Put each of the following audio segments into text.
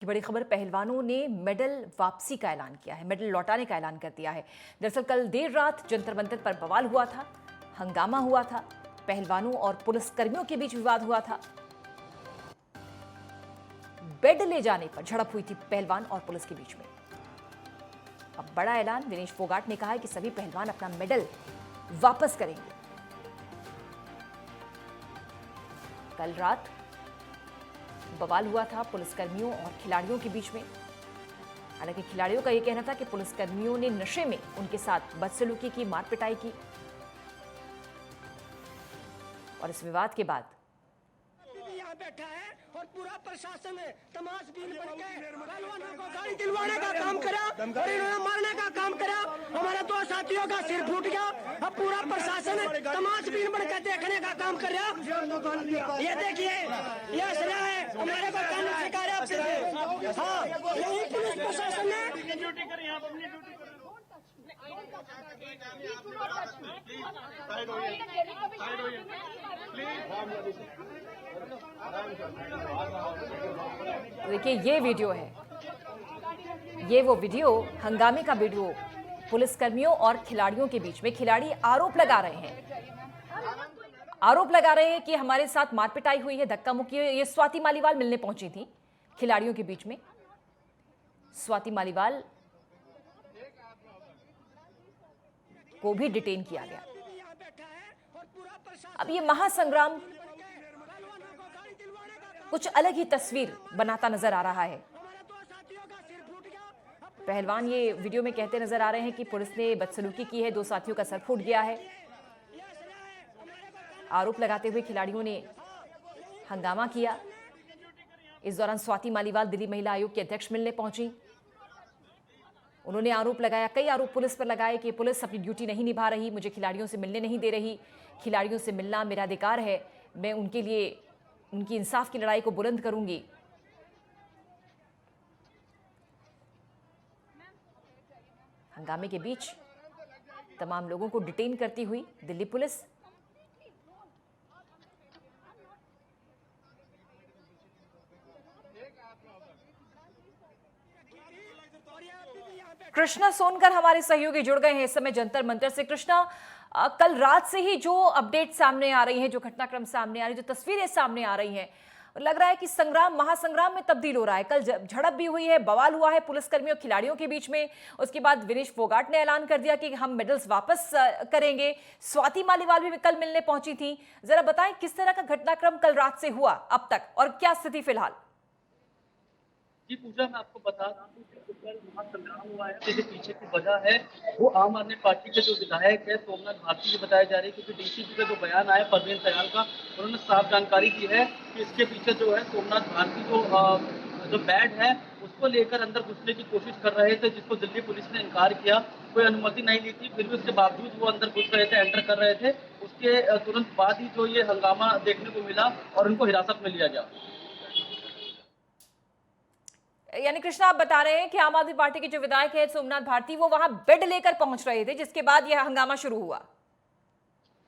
की बड़ी खबर, पहलवानों ने मेडल वापसी का ऐलान किया है, मेडल लौटाने का ऐलान कर दिया है। दरअसल कल देर रात जंतर मंतर पर बवाल हुआ था, हंगामा हुआ था, पहलवानों और पुलिसकर्मियों के बीच विवाद हुआ था। बेड ले जाने पर झड़प हुई थी पहलवान और पुलिस के बीच में। अब बड़ा ऐलान, विनेश फोगाट ने कहा है कि सभी पहलवान अपना मेडल वापस करेंगे। कल रात बवाल हुआ था पुलिसकर्मियों और खिलाड़ियों के बीच में। हालांकि खिलाड़ियों का यह कहना था कि पुलिसकर्मियों ने नशे में उनके साथ बदसलूकी की, मार पिटाई की। और इस विवाद के बाद यहाँ बैठा है और पूरा प्रशासन तमाशबीन बन के पहलवानों को गाड़ी दिलवाने का काम करा और इन्होंने मारने का काम करा। हमारे दो साथियों का सिर फूट गया। अब पूरा प्रशासन तमाशबीन बन के देखने का काम कर रहा। ये देखिए, ये असला है, हमारे को कानून सिखा रहे हैं। हाँ, यही पुलिस प्रशासन ने ड्यूटी करी, यहाँ अपनी ड्यूटी करी। देखिए, ये वीडियो है, ये वो वीडियो, हंगामे का वीडियो पुलिसकर्मियों और खिलाड़ियों के बीच में। खिलाड़ी आरोप लगा रहे हैं कि हमारे साथ मारपिटाई हुई है, धक्का मुक्की हुई है। ये स्वाति मालीवाल मिलने पहुंची थी खिलाड़ियों के बीच में। स्वाति मालीवाल को भी डिटेन किया गया। अब ये महासंग्राम कुछ अलग ही तस्वीर बनाता नजर आ रहा है। पहलवान ये वीडियो में कहते नजर आ रहे हैं कि पुलिस ने बदसलूकी की है, दो साथियों का सर फूट गया है। आरोप लगाते हुए खिलाड़ियों ने हंगामा किया। इस दौरान स्वाति मालीवाल दिल्ली महिला आयोग के अध्यक्ष मिलने पहुंची। उन्होंने आरोप लगाया, कई आरोप पुलिस पर लगाए कि पुलिस अपनी ड्यूटी नहीं निभा रही, मुझे खिलाड़ियों से मिलने नहीं दे रही। खिलाड़ियों से मिलना मेरा अधिकार है, मैं उनके लिए उनकी इंसाफ की लड़ाई को बुलंद करूंगी। हंगामे के बीच तमाम लोगों को डिटेन करती हुई दिल्ली पुलिस। कृष्णा सोनकर हमारे सहयोगी जुड़ गए हैं इस समय जंतर मंतर से। कृष्णा, कल रात से ही जो अपडेट सामने आ रही है, जो घटनाक्रम सामने आ रही है, जो तस्वीरें सामने आ रही हैं, लग रहा है कि संग्राम महासंग्राम में तब्दील हो रहा है। कल झड़प भी हुई है, बवाल हुआ है पुलिसकर्मियों और खिलाड़ियों के बीच में। उसके बाद विनेश फोगाट ने ऐलान कर दिया कि हम मेडल्स वापस करेंगे। स्वाति मालीवाल भी कल मिलने पहुंची थी। जरा बताएं किस तरह का घटनाक्रम कल रात से हुआ अब तक और क्या स्थिति फिलहाल? जी पूजा, मैं आपको बता रहा हूँ कि कल महासंग्राम हुआ है। इसके पीछे की वजह है वो आम आदमी पार्टी के जो विधायक है सोमनाथ भारती की बताया जा रही है, क्योंकि डीसीपी का जो बयान आया परवीन दयाल का, उन्होंने साफ जानकारी दी है कि इसके पीछे जो है सोमनाथ भारती जो बैड है उसको लेकर अंदर घुसने की कोशिश कर रहे थे, जिसको दिल्ली पुलिस ने इनकार किया, कोई अनुमति नहीं ली थी। फिर भी उसके बावजूद वो अंदर घुस रहे थे, एंटर कर रहे थे। उसके तुरंत बाद ही जो ये हंगामा देखने को मिला और उनको हिरासत में लिया गया। यानी कृष्णा, आप बता रहे हैं कि आम आदमी पार्टी के जो विधायक है सोमनाथ भारती, वो वहां बेड लेकर पहुंच रहे थे, जिसके बाद यह हंगामा शुरू हुआ।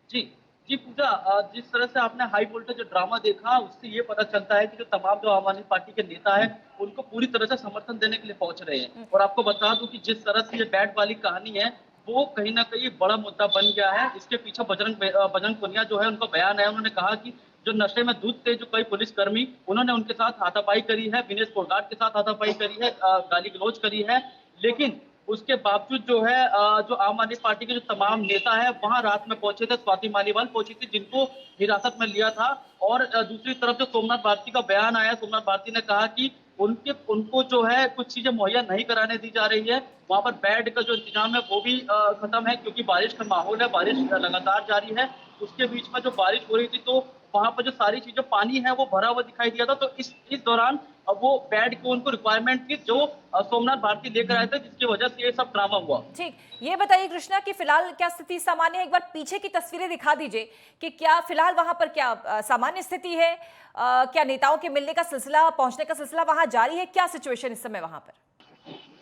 जी जी पूजा, जिस तरह से आपने हाई वोल्टेज ड्रामा देखा, उससे ये पता चलता है कि जो तमाम जो आम आदमी पार्टी के नेता है उनको पूरी तरह से समर्थन देने के लिए पहुंच रहे हैं। और आपको बता दूं कि जिस तरह से ये बैट वाली कहानी है वो कहीं ना कहीं बड़ा मुद्दा बन गया है। इसके पीछे बजरंग पुनिया जो है, उनका बयान है, उन्होंने कहा कि जो नशे में धुत थे जो कई पुलिसकर्मी, उन्होंने उनके साथ हाथापाई करी है, विनेश फोगाट के साथ हाथापाई करी है, गाली गलौज करी है। लेकिन उसके बावजूद जो है जो आम आदमी पार्टी के जो तमाम नेता है वहां रात में पहुंचे थे, स्वाति मालीवाल पहुंची थी, जिनको हिरासत में लिया था। और दूसरी तरफ जो सोमनाथ भारती का बयान आया, सोमनाथ भारती ने कहा कि उनको जो है कुछ चीजें मुहैया नहीं कराने दी जा रही है। वहां पर बेड का जो इंतजाम है वो भी खत्म है, क्योंकि बारिश का माहौल है, बारिश लगातार जारी है। उसके बीच में जो बारिश हो रही थी तो वहां पर जो सारी चीजें पानी है वो भरा हुआ दिखाई दिया था। तो इस दौरान वो बेड की उनको रिक्वायरमेंट थी जो सोमनाथ भारती लेकर आए थे, जिसकी वजह से ये सब ड्रामा हुआ। ठीक, ये बताइए कृष्णा कि फिलहाल क्या स्थिति सामान्य है? एक बार पीछे की तस्वीरें दिखा दीजिए कि क्या फिलहाल वहां पर क्या सामान्य स्थिति है? क्या नेताओं के मिलने का सिलसिला, पहुंचने का सिलसिला वहां जारी है? क्या सिचुएशन इस समय वहां पर?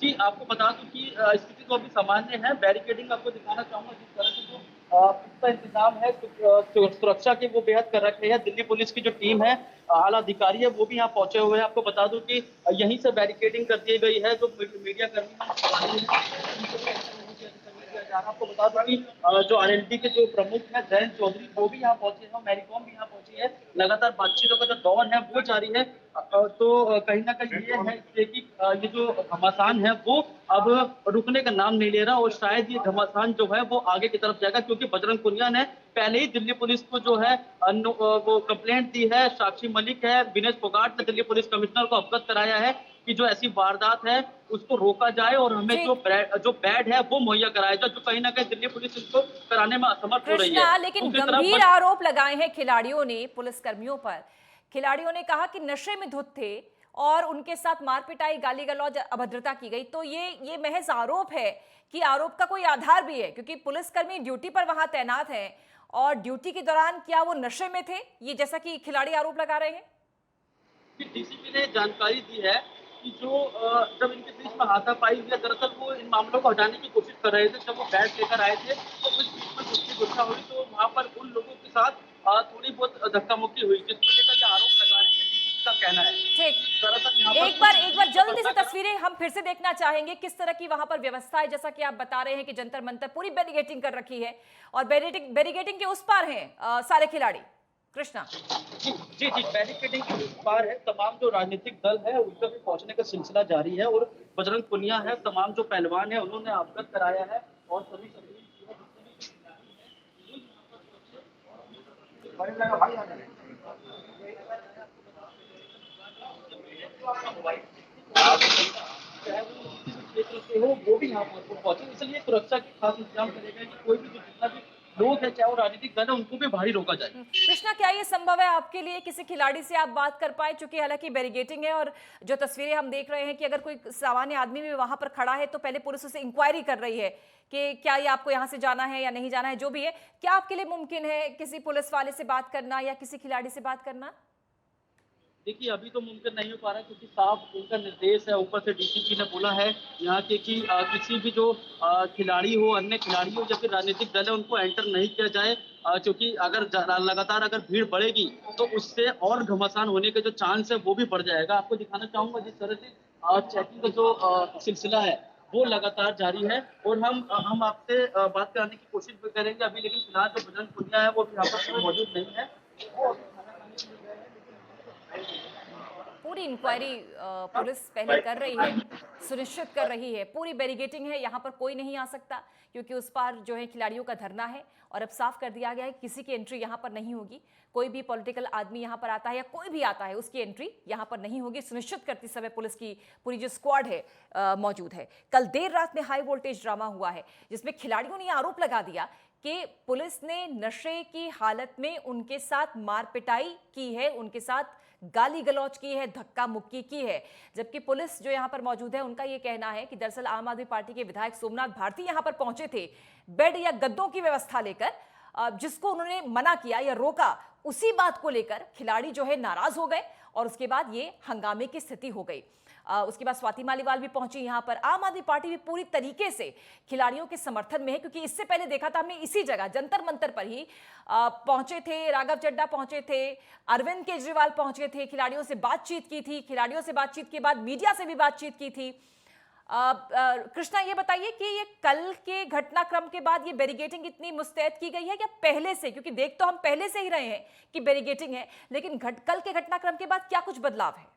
जी आपको बता दूं कि स्थिति तो अभी सामान्य है। बैरिकेडिंग आपको दिखाना चाहूंगा, जिस तरह से जो पुख्ता इंतजाम है, सुरक्षा के वो बेहद कर रखे हैं। दिल्ली पुलिस की जो टीम है, आला अधिकारी है, वो भी यहाँ पहुंचे हुए हैं। आपको बता दूं कि यहीं से बैरिकेडिंग कर दी गई है। जो मीडिया कर्मी हैं, आपको बता दूं कि जो आरएलडी के जो प्रमुख हैं जयंत चौधरी, वो भी यहाँ पहुंचे हैं, मैरी कॉम भी यहाँ पहुंची है। लगातार बातचीतों का जो दौर है वो जारी है। तो कहीं ना कहीं ये है कि ये जो घमासान है वो अब रुकने का नाम नहीं ले रहा, और शायद ये घमासान जो है वो आगे की तरफ जाएगा, क्योंकि बजरंग पुनिया ने पहले ही दिल्ली पुलिस को जो है वो कंप्लेंट दी है। साक्षी मलिक है, विनेश फोगाट ने दिल्ली पुलिस कमिश्नर को अवगत कराया है कि जो ऐसी वारदात है उसको रोका जाए, और हमें जी। जो बेड है वो मुहैया कराया जाए, जो कहीं ना कहीं दिल्ली पुलिस इसको कराने में असमर्थ हो रही है। कृष्णा, लेकिन दूसरी तरफ गंभीर आरोप लगाए हैं खिलाड़ियों ने पुलिस कर्मियों पर। खिलाड़ियों ने कहा कि नशे में धुत थे और उनके साथ मारपिटाई, गाली गलौज, अभद्रता की गई। तो ये महज आरोप है कि आरोप का कोई आधार भी है? क्योंकि पुलिसकर्मी ड्यूटी पर वहां तैनात हैं और ड्यूटी के दौरान क्या वो नशे में थे, ये जैसा कि खिलाड़ी आरोप लगा रहे हैं? डीसीपी ने जानकारी दी है कि जो जब इनके बीच में हाथापाई हुई है, दरअसल वो इन मामलों को हटाने की कोशिश कर रहे थे। जब वो बैट लेकर आए थे तो कुछ बीच में गुस्से गुस्सा हुई, तो वहाँ पर उन लोगों के साथ थोड़ी बहुत धक्का मुक्की हुई, जिसको लेकर ये आरोप लगा रहे हैं। डीसीपी का कहना है ठीक। दरअसल यहाँ पर एक बार जल्दी से तस्वीरें हम फिर से देखना चाहेंगे, किस तरह की वहां पर व्यवस्था है। जैसा कि आप बता रहे हैं कि जंतर मंतर पूरी बैरिकेडिंग कर रखी है और बैरिकेडिंग के उस पार हैं सारे खिलाड़ी। कृष्णा। जी जी जी, बैरिकेडिंग के उस पार है। तमाम जो राजनीतिक दल है उनका भी पहुंचने का सिलसिला जारी है, और बजरंग पुनिया है, तमाम जो पहलवान है उन्होंने अवगत कराया है, और सभी क्षेत्र से हो वो भी यहाँ पर पहुंचे। इसलिए सुरक्षा के खास इंतजाम करे गए कि कोई भी जो जितना भी लोग है, चाहे वो राजनीतिक दल है, उनको भी बाहरी रोका जाए। कृष्णा, क्या ये संभव है आपके लिए किसी खिलाड़ी से आप बात कर पाए? चूंकि हालांकि बैरिकेडिंग है और जो तस्वीरें हम देख रहे हैं कि अगर कोई सामान्य आदमी भी वहां पर खड़ा है तो पहले पुलिस उससे इंक्वायरी कर रही है कि क्या ये आपको यहाँ से जाना है या नहीं जाना है, जो भी है। क्या आपके लिए मुमकिन है किसी पुलिस वाले से बात करना या किसी खिलाड़ी से बात करना? देखिए, अभी तो मुमकिन नहीं हो पा रहा, क्योंकि साफ उनका निर्देश है ऊपर से, डीसीपी ने बोला है यहाँ के कि किसी भी जो खिलाड़ी हो, अन्य खिलाड़ी हो या फिर राजनीतिक दल है, उनको एंटर नहीं किया जाए, क्योंकि अगर लगातार अगर भीड़ बढ़ेगी तो उससे और घमासान होने के जो चांस है वो भी बढ़ जाएगा। आपको दिखाना चाहूंगा जिस तरह से चेकिंग का जो सिलसिला है वो लगातार जारी है, और हम आपसे बात कराने की कोशिश भी करेंगे अभी, लेकिन फिलहाल जो बजरंग पुनिया है वो भी यहाँ पर मौजूद नहीं है। पूरी इंक्वायरी पुलिस पहले कर रही है, सुनिश्चित कर रही है। पूरी बैरिकेडिंग है, यहाँ पर कोई नहीं आ सकता क्योंकि उस पार जो है खिलाड़ियों का धरना है, और अब साफ कर दिया गया है किसी की एंट्री यहाँ पर नहीं होगी। कोई भी पॉलिटिकल आदमी यहाँ पर आता है या कोई भी आता है उसकी एंट्री यहाँ पर नहीं होगी। सुनिश्चित करते समय पुलिस की पूरी जो स्क्वाड है मौजूद है। कल देर रात में हाई वोल्टेज ड्रामा हुआ है जिसमें खिलाड़ियों ने आरोप लगा दिया कि पुलिस ने नशे की हालत में उनके साथ मारपिटाई की है, उनके साथ गाली गलौज की है, धक्का मुक्की की है। जबकि पुलिस जो यहाँ पर मौजूद है उनका ये कहना है कि दरअसल आम आदमी पार्टी के विधायक सोमनाथ भारती यहाँ पर पहुंचे थे बेड या गद्दों की व्यवस्था लेकर, जिसको उन्होंने मना किया या रोका, उसी बात को लेकर खिलाड़ी जो है नाराज हो गए और उसके बाद ये हंगामे की स्थिति हो गई। उसके बाद स्वाति मालीवाल भी पहुंची यहाँ पर। आम आदमी पार्टी भी पूरी तरीके से खिलाड़ियों के समर्थन में है, क्योंकि इससे पहले देखा था हमने इसी जगह जंतर मंतर पर ही पहुंचे थे, राघव चड्ढा पहुंचे थे, अरविंद केजरीवाल पहुंचे थे, खिलाड़ियों से बातचीत की थी। खिलाड़ियों से बातचीत के बाद मीडिया से भी बातचीत की थी। कृष्णा, ये बताइए कि ये कल के घटनाक्रम के बाद ये बैरिकेडिंग इतनी मुस्तैद की गई है या पहले से? क्योंकि देख तो हम पहले से ही रहे हैं कि बैरिकेडिंग है, लेकिन कल के घटनाक्रम के बाद क्या कुछ बदलाव है?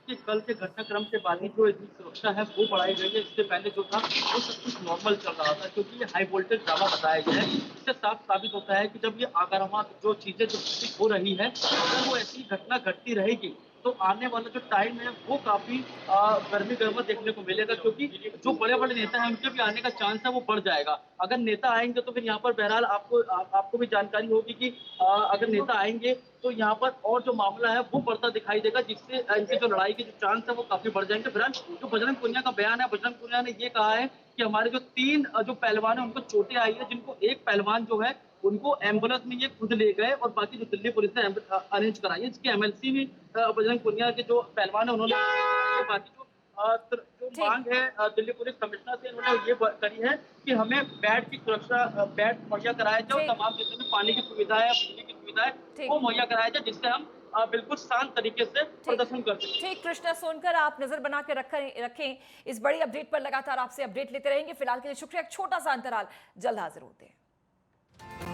कि कल के घटनाक्रम के बाद ही जो इतनी सुरक्षा है वो बढ़ाई गई है। इससे पहले जो था वो सब कुछ नॉर्मल चल रहा था, क्योंकि ये हाई वोल्टेज ड्रामा बताया गया है। इससे साफ साबित होता है कि जब ये आक्रामक जो चीजें जो हो रही है, अगर वो ऐसी घटना घटती रहेगी तो आने वाला जो टाइम है वो काफी गर्मी गर्मा देखने को मिलेगा, क्योंकि जो बड़े बड़े नेता हैं उनके भी आने का चांस है वो बढ़ जाएगा। अगर नेता आएंगे तो फिर यहाँ पर बहरहाल आपको भी जानकारी होगी कि अगर नेता आएंगे तो यहाँ पर और जो मामला है वो बढ़ता दिखाई देगा, जिससे इनकी जो लड़ाई के जो चांस है वो काफी बढ़ जाएंगे। फिलहाल जो बजरंग पुनिया का बयान है, बजरंग पुनिया ने ये कहा है कि हमारे जो 3 जो पहलवान है उनको चोटें आई है, जिनको एक पहलवान जो है उनको एम्बुलेंस में ये खुद ले गए और बाकी जो दिल्ली पुलिस ने अरेंज कराई है। इसकी एमएलसी भी बजरंग पुनिया के जो पहलवान है उन्होंने बाकी जो जो मांग है दिल्ली पुलिस कमिश्नर से, उन्होंने ये करी है कि हमें बेड की सुरक्षा, बेड मुहैया कराया जाए और तमाम जितने भी पानी की सुविधा है, बिजली की सुविधा है वो मुहैया कराया जाए, जिससे हम बिल्कुल शांत तरीके से प्रदर्शन कर सकें। ठीक, कृष्णा सोनकर, आप नजर बना के रखें इस बड़ी अपडेट पर, लगातार आपसे अपडेट लेते रहेंगे। फिलहाल के लिए शुक्रिया, एक छोटा सा अंतराल, जल्द हाजिर होते हैं।